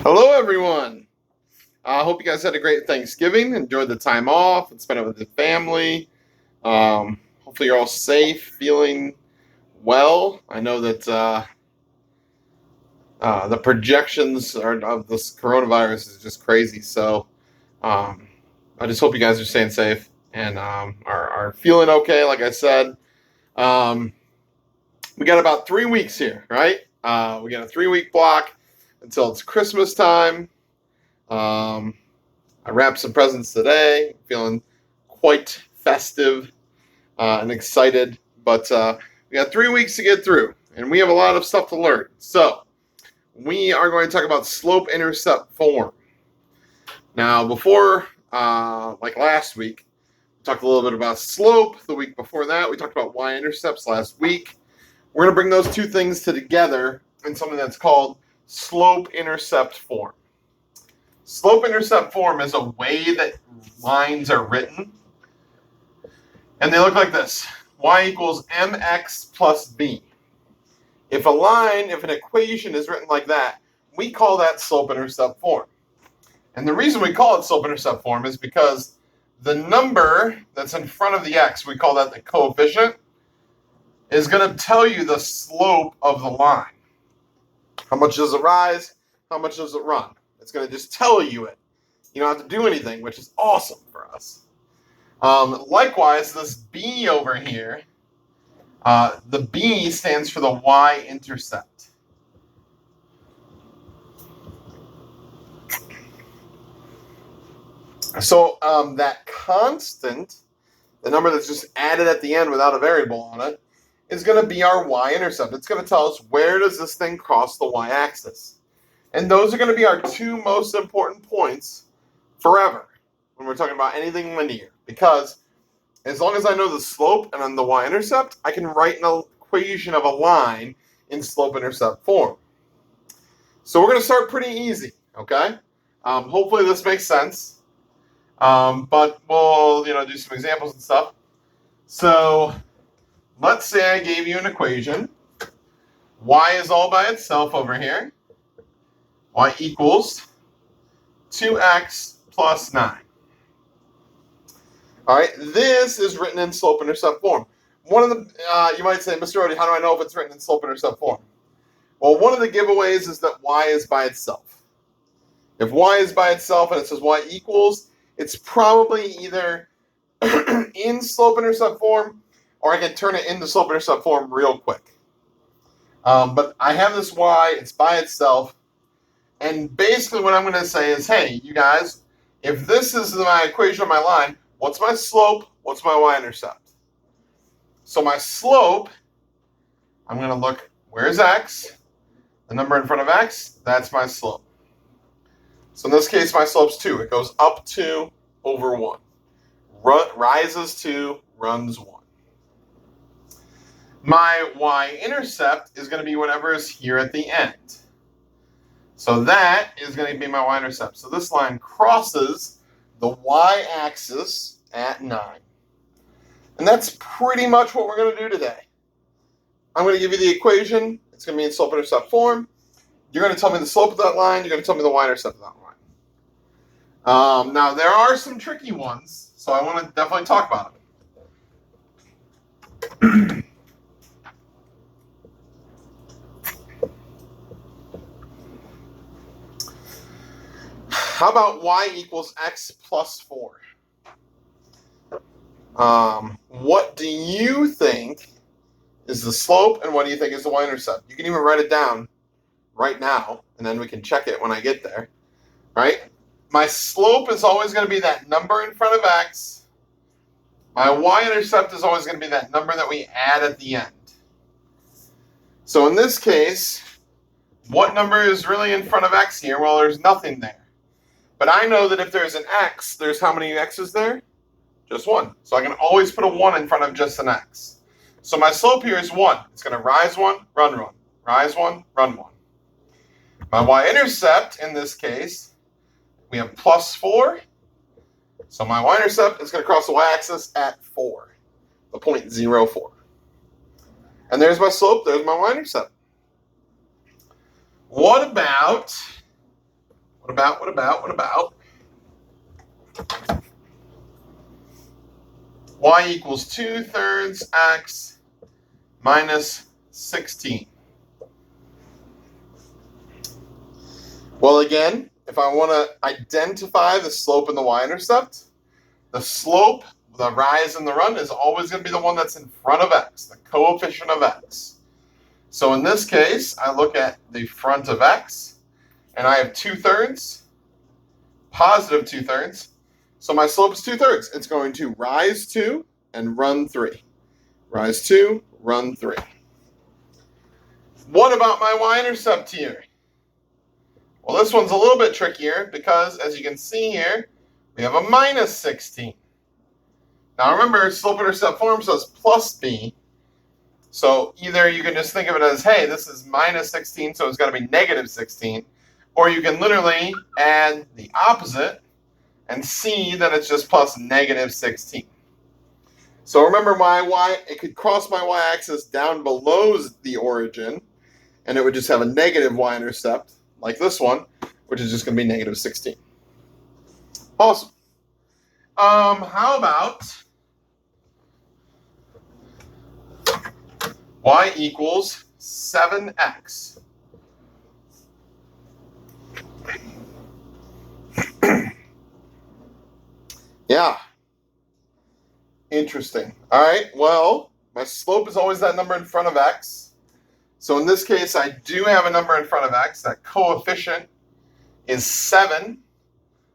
Hello, everyone. I hope you guys had a great Thanksgiving, enjoyed the time off, and spent it with the family. Hopefully, you're all safe, feeling well. I know that the projections of this coronavirus is just crazy. So um, I just hope you guys are staying safe and are feeling okay. Like I said, um, we got about 3 weeks here, right? We got a 3 week block until it's Christmas time. Um, I wrapped some presents today, feeling quite festive and excited. But we got 3 weeks to get through, and we have a lot of stuff to learn. So we are going to talk about slope-intercept form. Now, before, like last week, we talked a little bit about slope. The week before that, we talked about y-intercepts last week. We're going to bring those two things together in something that's called slope-intercept form. Slope-intercept form is a way that lines are written, and they look like this. Y equals mx plus b. If an equation is written like that, we call that slope-intercept form. And the reason we call it slope-intercept form is because the number that's in front of the x, we call that the coefficient, is going to tell you the slope of the line. How much does it rise? How much does it run? It's going to just tell you it. You don't have to do anything, which is awesome for us. Likewise, this B over here, the B stands for the Y-intercept. So that constant, the number that's just added at the end without a variable on it, is going to be our Y-intercept. It's going to tell us where does this thing cross the Y-axis. And those are going to be our two most important points forever when we're talking about anything linear. Because as long as I know the slope and on the y-intercept, I can write an equation of a line in slope-intercept form. So we're going to start pretty easy, okay? Hopefully this makes sense. But we'll do some examples and stuff. So let's say I gave you an equation. Y is all by itself over here. Y equals 2x plus 9. All right, this is written in slope-intercept form. One of the, you might say, Mr. Odie, how do I know if it's written in slope-intercept form? Well, one of the giveaways is that y is by itself. If y is by itself and it says y equals, it's probably either in slope-intercept form or I can turn it into slope-intercept form real quick. But I have this y, it's by itself, and basically what I'm going to say is, hey, you guys, if this is my equation of my line, what's my slope? What's my y-intercept? So my slope, I'm going to look, where's x? The number in front of x, that's my slope. So in this case, my slope's 2. It goes up 2 over 1. Rises 2, runs 1. My y-intercept is going to be whatever is here at the end. So that is going to be my y-intercept. So this line crosses the y-axis at 9. And that's pretty much what we're going to do today. I'm going to give you the equation. It's going to be in slope-intercept form. You're going to tell me the slope of that line. You're going to tell me the y-intercept of that line. Now, there are some tricky ones, so I want to definitely talk about them. How about y equals x plus 4? What do you think is the slope, and what do you think is the y-intercept? You can even write it down right now, and then we can check it when I get there. Right? My slope is always going to be that number in front of x. My y-intercept is always going to be that number that we add at the end. So in this case, what number is really in front of x here? Well, there's nothing there. But I know that if there's an x, there's how many x's there? Just 1. So I can always put a 1 in front of just an x. So my slope here is 1. It's going to rise 1, run 1. Rise 1, run 1. My y-intercept, in this case, we have plus 4. So my y-intercept is going to cross the y-axis at 4, the 0.04. And there's my slope, there's my y-intercept. What about What about y equals 2/3 x minus 16? Well, again, if I want to identify the slope and the y-intercept, the slope, the rise and the run, is always going to be the one that's in front of x, the coefficient of x. So in this case, I look at the front of x, and I have 2/3, positive 2/3. So my slope is 2/3. It's going to rise 2 and run 3. Rise 2, run 3. What about my y-intercept here? Well, this one's a little bit trickier because, as you can see here, we have a minus 16. Now remember, slope-intercept form says plus b. So either you can just think of it as, hey, this is minus 16, so it's got to be negative 16. Or you can literally add the opposite and see that it's just plus negative 16. So remember, it could cross my y-axis down below the origin, and it would just have a negative y-intercept, like this one, which is just going to be negative 16. Awesome. How about y equals 7x? Yeah. Interesting. All right, well, my slope is always that number in front of x. So in this case, I do have a number in front of x. That coefficient is 7.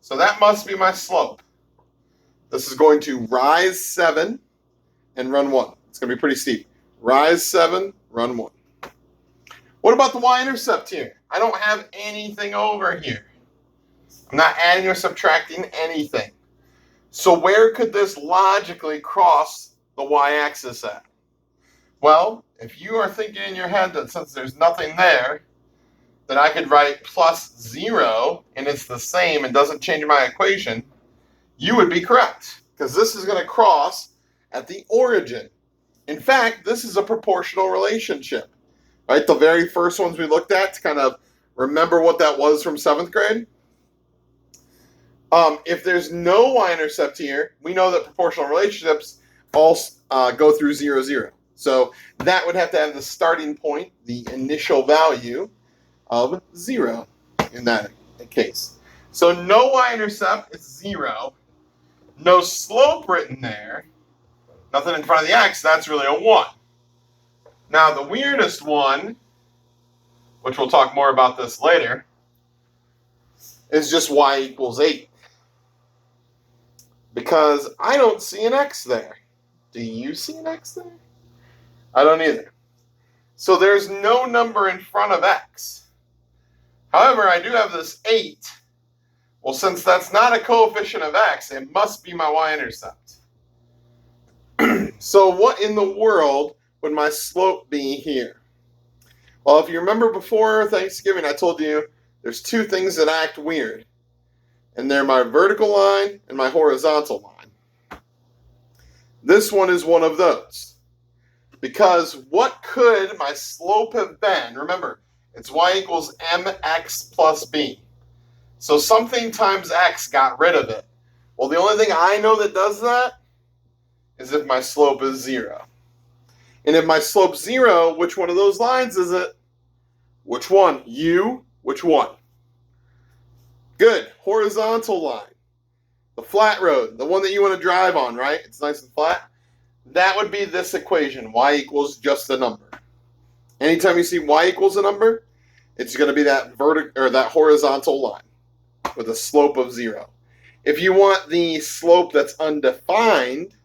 So that must be my slope. This is going to rise 7 and run 1. It's going to be pretty steep. Rise 7, run 1. What about the y-intercept here? I don't have anything over here. I'm not adding or subtracting anything. So where could this logically cross the y-axis at? Well, if you are thinking in your head that since there's nothing there, that I could write plus 0 and it's the same and doesn't change my equation, you would be correct, because this is going to cross at the origin. In fact, this is a proportional relationship, right? The very first ones we looked at to kind of remember what that was from 7th grade. If there's no y-intercept here, we know that proportional relationships all go through 0, 0. So that would have to have the starting point, the initial value of 0 in that case. So no y-intercept is 0. No slope written there. Nothing in front of the x, that's really a 1. Now the weirdest one, which we'll talk more about this later, is just y equals 8. Because I don't see an x there. Do you see an x there? I don't either. So there's no number in front of x. However, I do have this 8. Well, since that's not a coefficient of x, it must be my y-intercept. So what in the world would my slope be here? Well, if you remember before Thanksgiving, I told you there's 2 things that act weird. And they're my vertical line and my horizontal line. This one is one of those. Because what could my slope have been? Remember, it's y equals mx plus b. So something times x got rid of it. Well, the only thing I know that does that is if my slope is 0. And if my slope's 0, which one of those lines is it? Which one? Which one? Good. Horizontal line. The flat road. The one that you want to drive on, right? It's nice and flat. That would be this equation. Y equals just a number. Anytime you see y equals a number, it's going to be that that horizontal line with a slope of 0. If you want the slope that's undefined,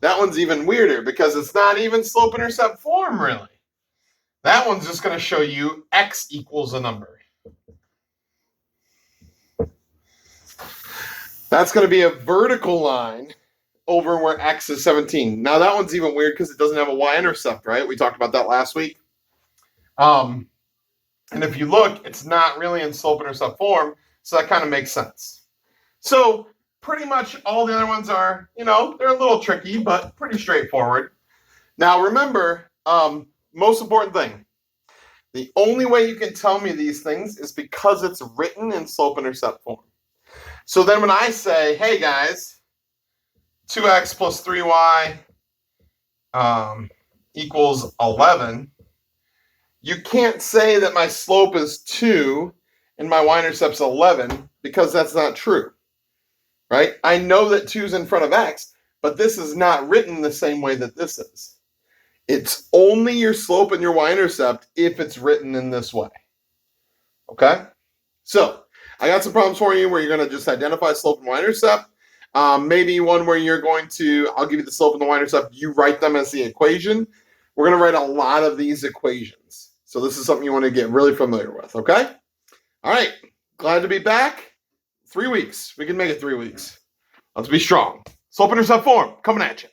that one's even weirder because it's not even slope-intercept form, really. That one's just going to show you x equals a number. That's going to be a vertical line over where x is 17. Now, that one's even weird because it doesn't have a y-intercept, right? We talked about that last week. And if you look, it's not really in slope-intercept form, so that kind of makes sense. So pretty much all the other ones are, they're a little tricky, but pretty straightforward. Now, remember, most important thing, The only way you can tell me these things is because it's written in slope-intercept form. So then when I say, hey guys, 2x plus 3y equals 11, you can't say that my slope is 2 and my y-intercept's 11 because that's not true, right? I know that 2 is in front of x, but this is not written the same way that this is. It's only your slope and your y-intercept if it's written in this way, okay? So I got some problems for you where you're going to just identify slope and y-intercept. Maybe one where you're going to, I'll give you the slope and the y-intercept, you write them as the equation. We're going to write a lot of these equations. So this is something you want to get really familiar with, okay? All right, glad to be back. 3 weeks. We can make it 3 weeks. Let's be strong. Slope-intercept form, coming at you.